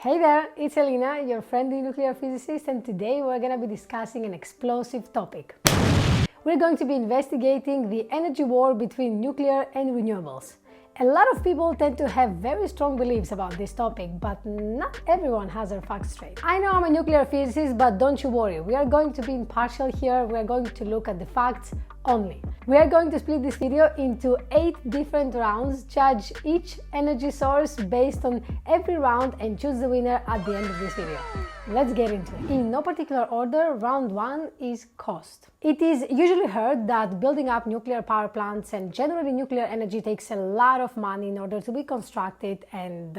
Hey there, it's Elena, your friendly nuclear physicist, and today we're going to be discussing an explosive topic. We're going to be investigating the energy war between nuclear and renewables. A lot of people tend to have very strong beliefs about this topic, but not everyone has their facts straight. I know I'm a nuclear physicist, but don't you worry, we are going to be impartial here. We are going to look at the facts only. We are going to split this video into 8 different rounds, judge each energy source based on every round and choose the winner at the end of this video. Let's get into it. In no particular order, round 1 is cost. It is usually heard that building up nuclear power plants and generating nuclear energy takes a lot of money in order to be constructed and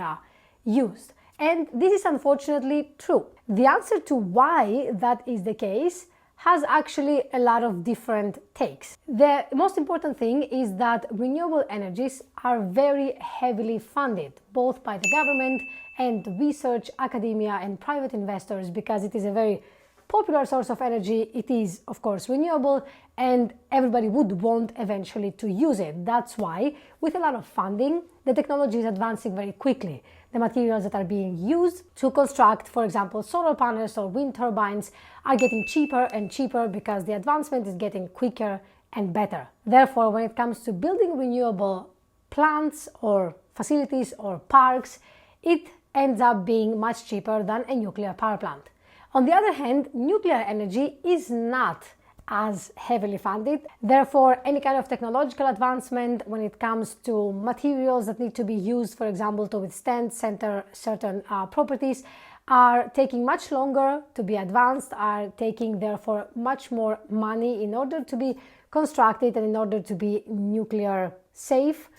used. And this is unfortunately true. The answer to why that is the case has actually a lot of different takes. The most important thing is that renewable energies are very heavily funded, both by the government and research, academia and private investors, because it is a very popular source of energy. It is, of course, renewable and everybody would want eventually to use it. That's why, with a lot of funding, the technology is advancing very quickly. The materials that are being used to construct, for example, solar panels or wind turbines are getting cheaper and cheaper because the advancement is getting quicker and better. Therefore, when it comes to building renewable plants or facilities or parks, it ends up being much cheaper than a nuclear power plant. On the other hand, nuclear energy is not as heavily funded. Therefore, any kind of technological advancement when it comes to materials that need to be used, for example, to withstand certain properties, are taking much longer to be advanced, are taking therefore much more money in order to be constructed and in order to be nuclear safe.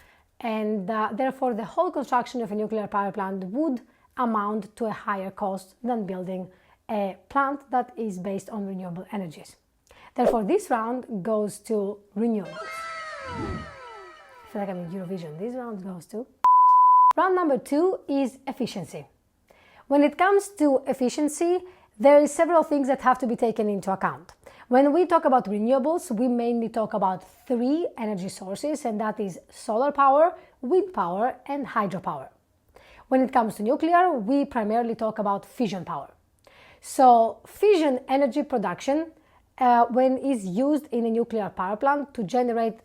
And therefore, the whole construction of a nuclear power plant would amount to a higher cost than building a plant that is based on renewable energies. Therefore, this round goes to renewables. I feel like I'm in Eurovision. This round goes to... Round number 2 is efficiency. When it comes to efficiency, there are several things that have to be taken into account. When we talk about renewables, we mainly talk about 3 energy sources, and that is solar power, wind power, and hydropower. When it comes to nuclear, we primarily talk about fission power. So, fission energy production, when is used in a nuclear power plant to generate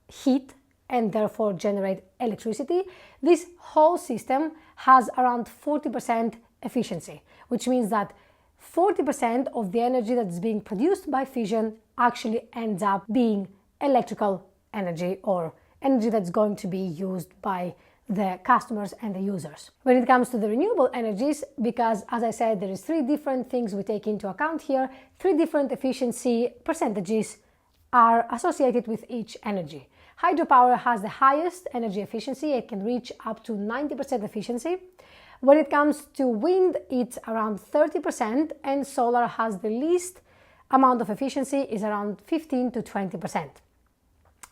heat and therefore generate electricity, this whole system has around 40% efficiency, which means that 40% of the energy that is being produced by fission actually ends up being electrical energy or energy that's going to be used by the customers and the users. When it comes to the renewable energies, because as I said, there is 3 different things we take into account here, 3 different efficiency percentages are associated with each energy. Hydropower has the highest energy efficiency. It can reach up to 90% efficiency. When it comes to wind, it's around 30%, and solar has the least amount of efficiency, is around 15 to 20%.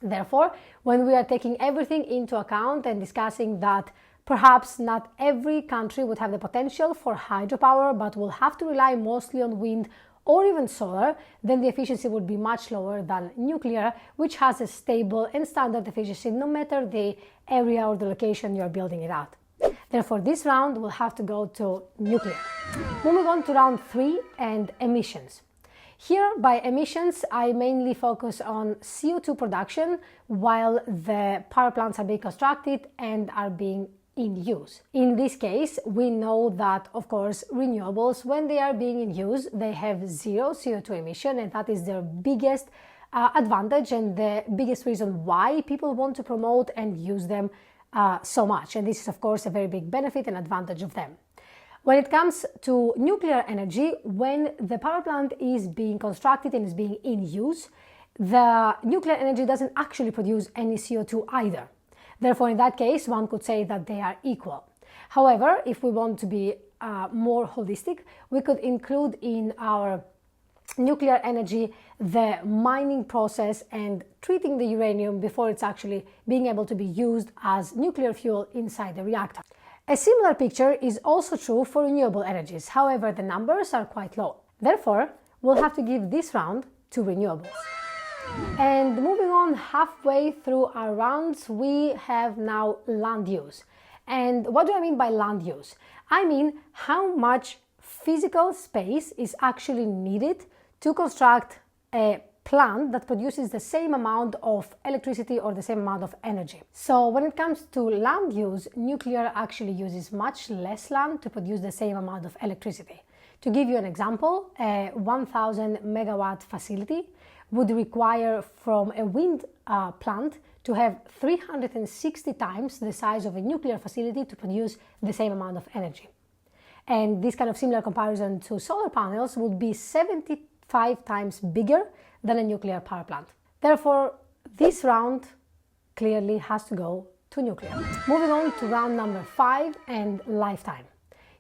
Therefore, when we are taking everything into account and discussing that perhaps not every country would have the potential for hydropower, but will have to rely mostly on wind or even solar, then the efficiency would be much lower than nuclear, which has a stable and standard efficiency no matter the area or the location you're building it at. Therefore, this round will have to go to nuclear. Moving on to round 3 and emissions. Here, by emissions, I mainly focus on CO2 production while the power plants are being constructed and are being in use. In this case, we know that, of course, renewables, when they are being in use, they have 0 CO2 emission, and that is their biggest advantage and the biggest reason why people want to promote and use them so much. And this is, of course, a very big benefit and advantage of them. When it comes to nuclear energy, when the power plant is being constructed and is being in use, the nuclear energy doesn't actually produce any CO2 either. Therefore, in that case, one could say that they are equal. However, if we want to be more holistic, we could include in our nuclear energy the mining process and treating the uranium before it's actually being able to be used as nuclear fuel inside the reactor. A similar picture is also true for renewable energies. However, the numbers are quite low. Therefore, we'll have to give this round to renewables. And moving on halfway through our rounds, we have now land use. And what do I mean by land use? I mean how much physical space is actually needed to construct a plant that produces the same amount of electricity or the same amount of energy. So when it comes to land use, nuclear actually uses much less land to produce the same amount of electricity. To give you an example, a 1000 megawatt facility would require from a wind plant to have 360 times the size of a nuclear facility to produce the same amount of energy. And this kind of similar comparison to solar panels would be 75 times bigger than a nuclear power plant. Therefore, this round clearly has to go to nuclear. Moving on to round number 5 and lifetime.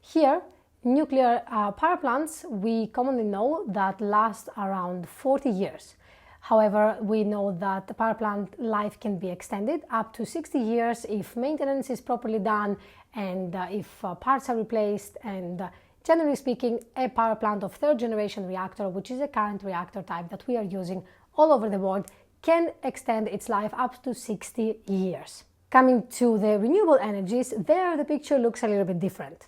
Here, nuclear power plants, we commonly know that last around 40 years. However, we know that the power plant life can be extended up to 60 years if maintenance is properly done and if parts are replaced, and generally speaking, a power plant of third generation reactor, which is a current reactor type that we are using all over the world, can extend its life up to 60 years. Coming to the renewable energies, there the picture looks a little bit different.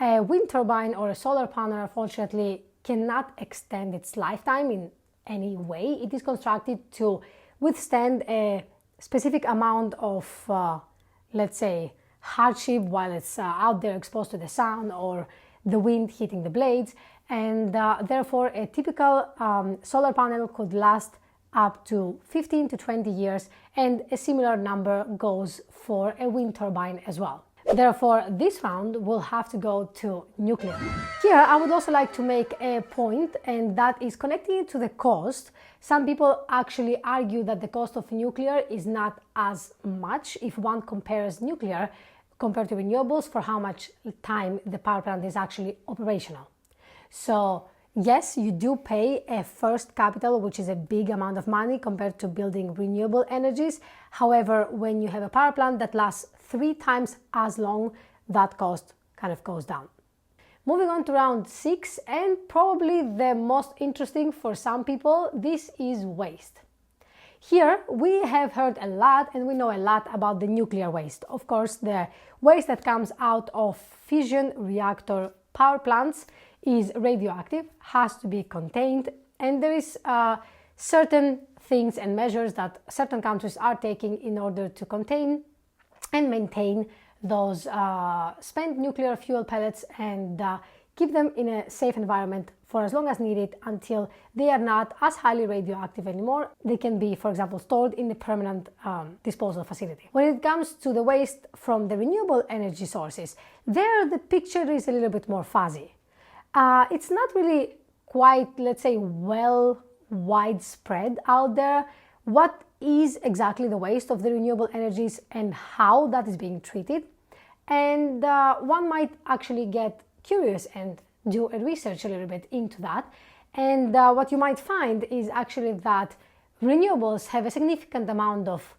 A wind turbine or a solar panel, unfortunately, cannot extend its lifetime in any way. It is constructed to withstand a specific amount of, let's say, hardship while it's out there exposed to the sun or the wind hitting the blades, and therefore a typical solar panel could last up to 15 to 20 years, and a similar number goes for a wind turbine as well. Therefore, this round will have to go to nuclear. Here, I would also like to make a point, and that is connecting it to the cost. Some people actually argue that the cost of nuclear is not as much if one compares nuclear compared to renewables for how much time the power plant is actually operational. So yes, you do pay a first capital, which is a big amount of money compared to building renewable energies. However, when you have a power plant that lasts 3 times as long, that cost kind of goes down. Moving on to round 6, and probably the most interesting for some people, this is waste. Here we have heard a lot and we know a lot about the nuclear waste. Of course, the waste that comes out of fission reactor power plants is radioactive, has to be contained, and there is certain things and measures that certain countries are taking in order to contain and maintain those spent nuclear fuel pellets and keep them in a safe environment for as long as needed until they are not as highly radioactive anymore. They can be, for example, stored in a permanent disposal facility. When it comes to the waste from the renewable energy sources, there the picture is a little bit more fuzzy. It's not really quite, let's say, well widespread out there. What is exactly the waste of the renewable energies and how that is being treated? And one might actually get curious and do a research a little bit into that. And what you might find is actually that renewables have a significant amount of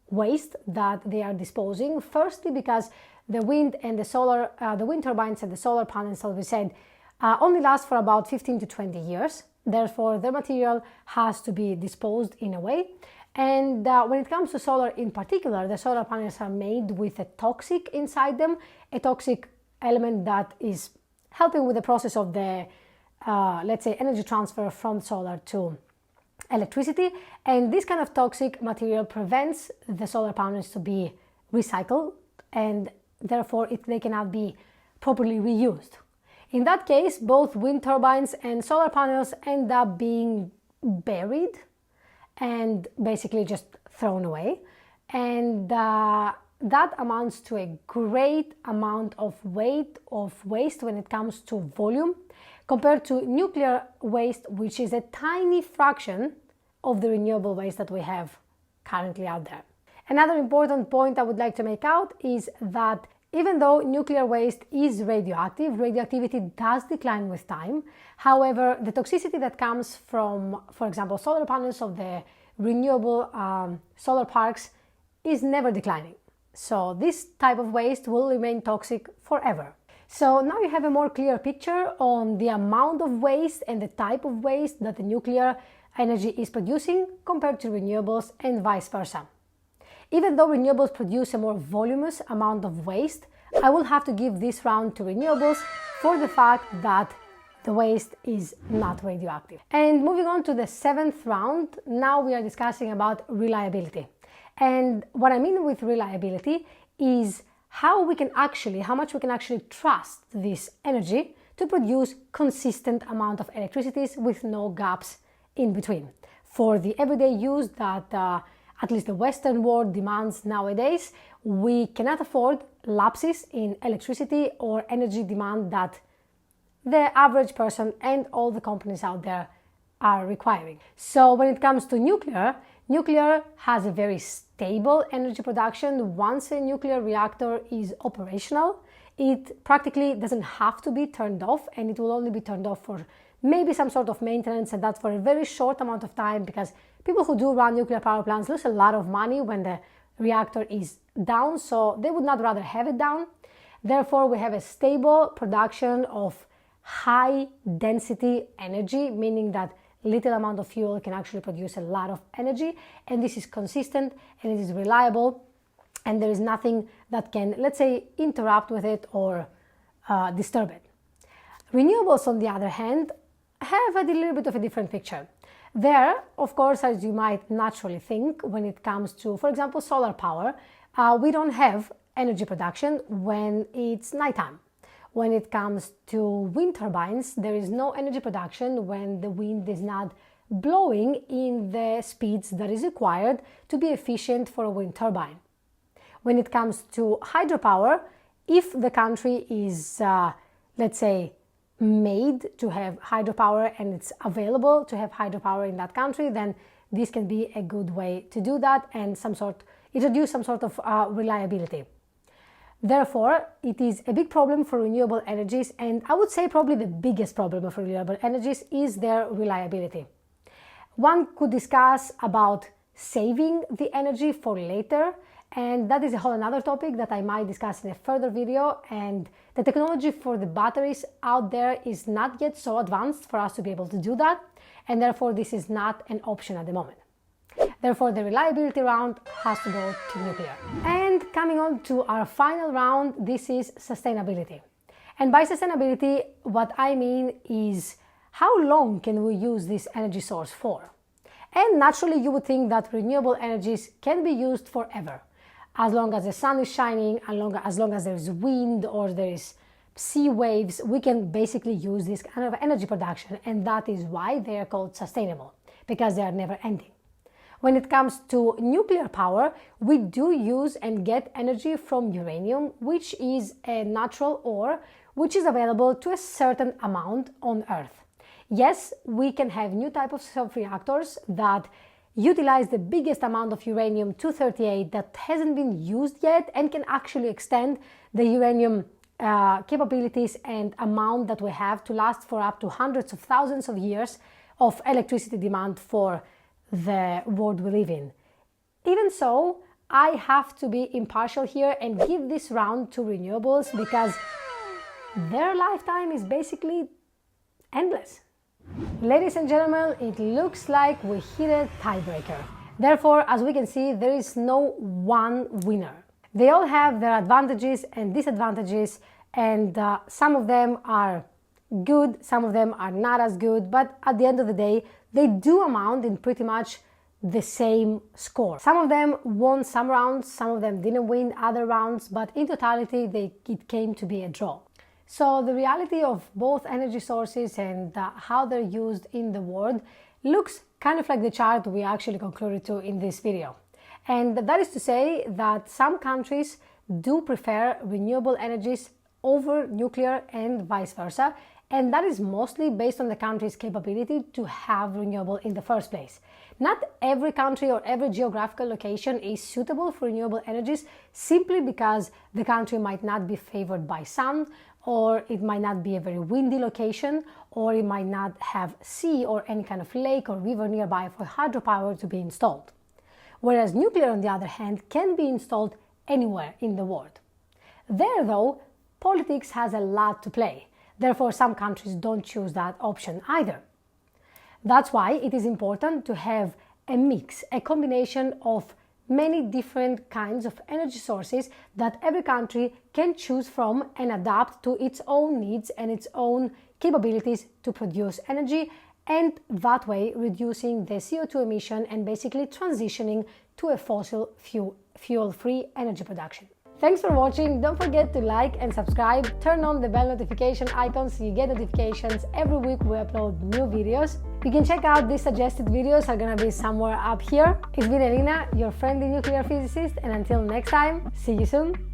waste that they are disposing. Firstly, because the wind and the solar, the wind turbines and the solar panels, as we said, only last for about 15 to 20 years. Therefore, the material has to be disposed in a way. And when it comes to solar in particular, the solar panels are made with a toxic inside them, a toxic element that is helping with the process of the, let's say, energy transfer from solar to electricity. And this kind of toxic material prevents the solar panels to be recycled, and therefore they cannot be properly reused. In that case, both wind turbines and solar panels end up being buried and basically just thrown away. And that amounts to a great amount of waste when it comes to volume, compared to nuclear waste, which is a tiny fraction of the renewable waste that we have currently out there. Another important point I would like to make out is that even though nuclear waste is radioactive, radioactivity does decline with time. However, the toxicity that comes from, for example, solar panels of the renewable solar parks is never declining. So this type of waste will remain toxic forever. So now you have a more clear picture on the amount of waste and the type of waste that the nuclear energy is producing compared to renewables and vice versa. Even though renewables produce a more voluminous amount of waste, I will have to give this round to renewables for the fact that the waste is not radioactive. And moving on to the 7th round, now we are discussing about reliability. And what I mean with reliability is how much we can actually trust this energy to produce consistent amount of electricity with no gaps in between. For the everyday use that at least the Western world demands nowadays, we cannot afford lapses in electricity or energy demand that the average person and all the companies out there are requiring. So when it comes to nuclear has a very stable energy production. Once a nuclear reactor is operational, it practically doesn't have to be turned off, and it will only be turned off for maybe some sort of maintenance, and that's for a very short amount of time, because people who do run nuclear power plants lose a lot of money when the reactor is down, so they would not rather have it down. Therefore, we have a stable production of high density energy, meaning that little amount of fuel can actually produce a lot of energy, and this is consistent and it is reliable, and there is nothing that can, let's say, interrupt with it or disturb it. Renewables, on the other hand, have a little bit of a different picture. There, of course, as you might naturally think, when it comes to, for example, solar power, we don't have energy production when it's nighttime. When it comes to wind turbines, there is no energy production when the wind is not blowing in the speeds that is required to be efficient for a wind turbine. When it comes to hydropower, if the country is, let's say, made to have hydropower and it's available to have hydropower in that country, then this can be a good way to do that and introduce some sort of reliability. Therefore, it is a big problem for renewable energies, and I would say probably the biggest problem of renewable energies is their reliability. One could discuss about saving the energy for later, and that is a whole another topic that I might discuss in a further video, and the technology for the batteries out there is not yet so advanced for us to be able to do that, and therefore this is not an option at the moment. Therefore, the reliability round has to go to nuclear. And coming on to our final round, this is sustainability. And by sustainability, what I mean is how long can we use this energy source for? And naturally, you would think that renewable energies can be used forever. As long as the sun is shining, as long as there is wind or there is sea waves, we can basically use this kind of energy production. And that is why they are called sustainable, because they are never ending. When it comes to nuclear power, we do use and get energy from uranium, which is a natural ore which is available to a certain amount on Earth. Yes, we can have new types of reactors that utilize the biggest amount of uranium-238 that hasn't been used yet and can actually extend the uranium capabilities and amount that we have to last for up to hundreds of thousands of years of electricity demand for the world we live in. Even so, I have to be impartial here and give this round to renewables because their lifetime is basically endless. Ladies and gentlemen, it looks like we hit a tiebreaker. Therefore, as we can see, there is no one winner. They all have their advantages and disadvantages, and some of them are good, some of them are not as good, but at the end of the day, they do amount in pretty much the same score. Some of them won some rounds, some of them didn't win other rounds, but in totality, it came to be a draw. So the reality of both energy sources and how they're used in the world looks kind of like the chart we actually concluded to in this video. And that is to say that some countries do prefer renewable energies over nuclear and vice versa, and that is mostly based on the country's capability to have renewable in the first place. Not every country or every geographical location is suitable for renewable energies simply because the country might not be favored by sun, or it might not be a very windy location, or it might not have sea or any kind of lake or river nearby for hydropower to be installed. Whereas nuclear, on the other hand, can be installed anywhere in the world. There, though, politics has a lot to play. Therefore, some countries don't choose that option either. That's why it is important to have a mix, a combination of many different kinds of energy sources that every country can choose from and adapt to its own needs and its own capabilities to produce energy, and that way reducing the CO2 emission and basically transitioning to a fossil fuel-free energy production. Thanks for watching. Don't forget to like and subscribe. Turn on the bell notification icon so you get notifications every week we upload new videos. You can check out these suggested videos, are gonna be somewhere up here. It's been Elena, your friendly nuclear physicist, and until next time, see you soon.